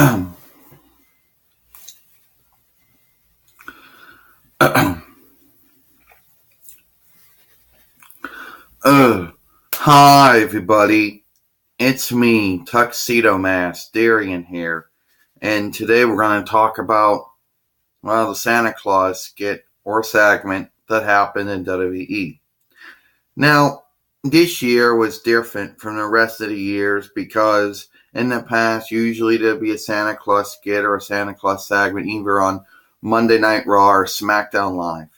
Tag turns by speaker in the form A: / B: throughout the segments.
A: Hi everybody, it's me, Tuxedo Mask, Darian here, and today we're going to talk about, the Santa Claus skit or segment that happened in WWE. Now, this year was different from the rest of the years because in the past, usually there'd be a Santa Claus skit or a Santa Claus segment either on Monday Night Raw or SmackDown Live.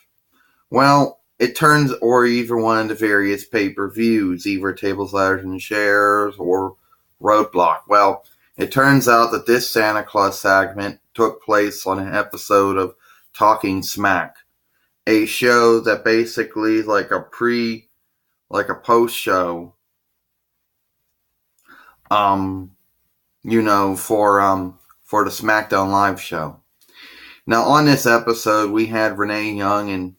A: Well, it turns, or either one of the various pay-per-views, either Tables, Ladders, and Chairs or Roadblock. Well, it turns out that this Santa Claus segment took place on an episode of Talking Smack, a show that basically is like a post show, for the SmackDown Live show. Now, on this episode, we had Renee Young and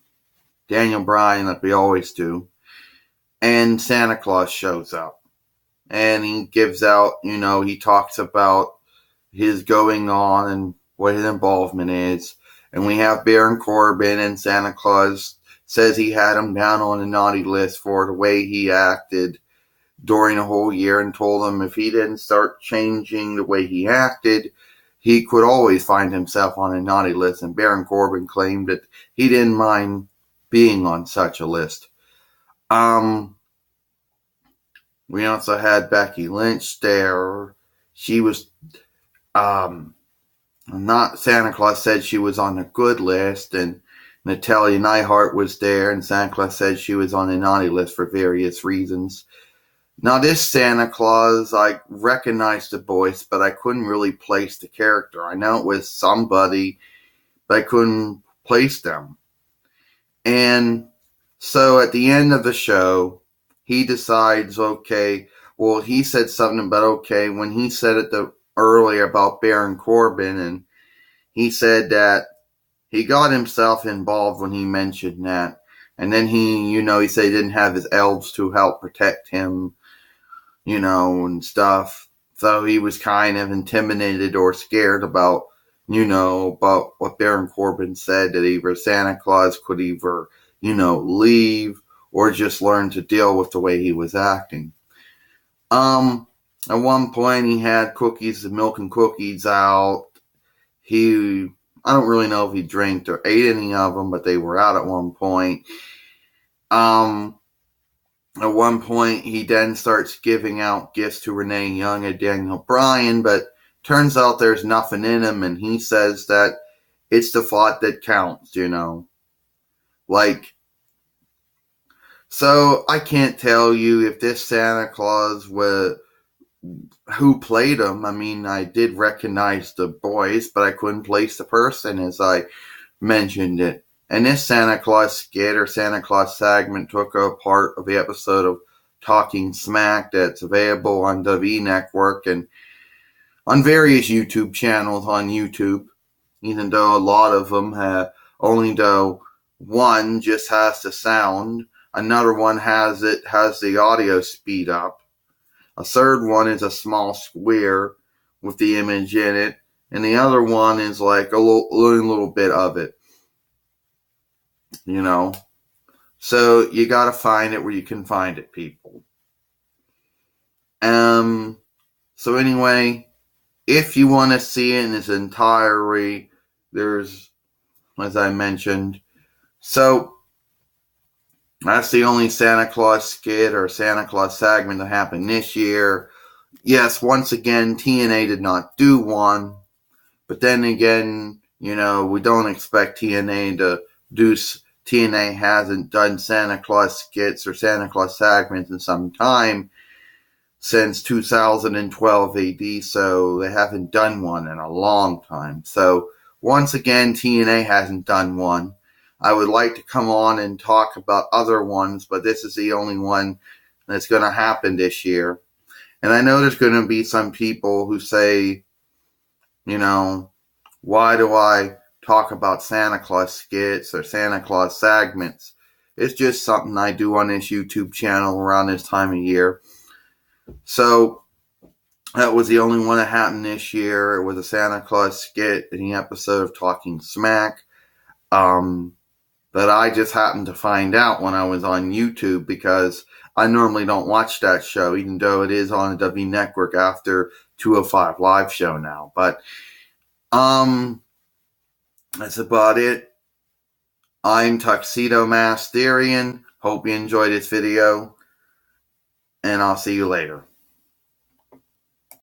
A: Daniel Bryan, like we always do, and Santa Claus shows up. And he gives out, he talks about his going on and what his involvement is. And we have Baron Corbin, and Santa Claus says he had him down on the naughty list for the way he acted during the whole year, and told him if he didn't start changing the way he acted, he could always find himself on a naughty list. And Baron Corbin claimed that he didn't mind being on such a list. We also had Becky Lynch there. She was, not Santa Claus said she was on the good list, and Natalya Neihart was there, and Santa Claus said she was on the naughty list for various reasons. Now, this Santa Claus, I recognized the voice, but I couldn't really place the character. I know it was somebody, but I couldn't place them. And so at the end of the show, he decides, he said something about, when he said it earlier about Baron Corbin, and he said that he got himself involved when he mentioned that. And then he said he didn't have his elves to help protect him, and stuff. So he was kind of intimidated or scared about what Baron Corbin said, that either Santa Claus could leave or just learn to deal with the way he was acting. At one point he had milk and cookies out. I don't really know if he drank or ate any of them, but they were out at one point. At one point he then starts giving out gifts to Renee Young and Daniel Bryan, but turns out there's nothing in them, and he says that it's the thought that counts, So I can't tell you if this Santa Claus who played him. I mean, I did recognize the voice, but I couldn't place the person as I mentioned it. And this Santa Claus skit or Santa Claus segment took a part of the episode of Talking Smack that's available on WWE Network and on various YouTube channels on YouTube, even though a lot of them though one just has the sound, another one has the audio speed up, a third one is a small square with the image in it, and the other one is like a little bit of it, So you gotta find it where you can find it, people. So anyway, if you want to see it in its entirety, there's, as I mentioned, so that's the only Santa Claus skit or Santa Claus segment that happened this year. Yes, once again, TNA did not do one, but then again, we don't expect TNA to do. TNA hasn't done Santa Claus skits or Santa Claus segments in some time, since 2012 AD, so they haven't done one in a long time. So once again, TNA hasn't done one. I would like to come on and talk about other ones, but this is the only one that's going to happen this year. And I know there's going to be some people who say, why do I talk about Santa Claus skits or Santa Claus segments? It's just something I do on this YouTube channel around this time of year. So That was the only one that happened this year. It was a Santa Claus skit in the episode of Talking Smack. But I just happened to find out when I was on YouTube, because I normally don't watch that show, even though it is on the W Network after 205 Live show now. But that's about it. I'm Tuxedo Masterian. Hope you enjoyed this video, and I'll see you later.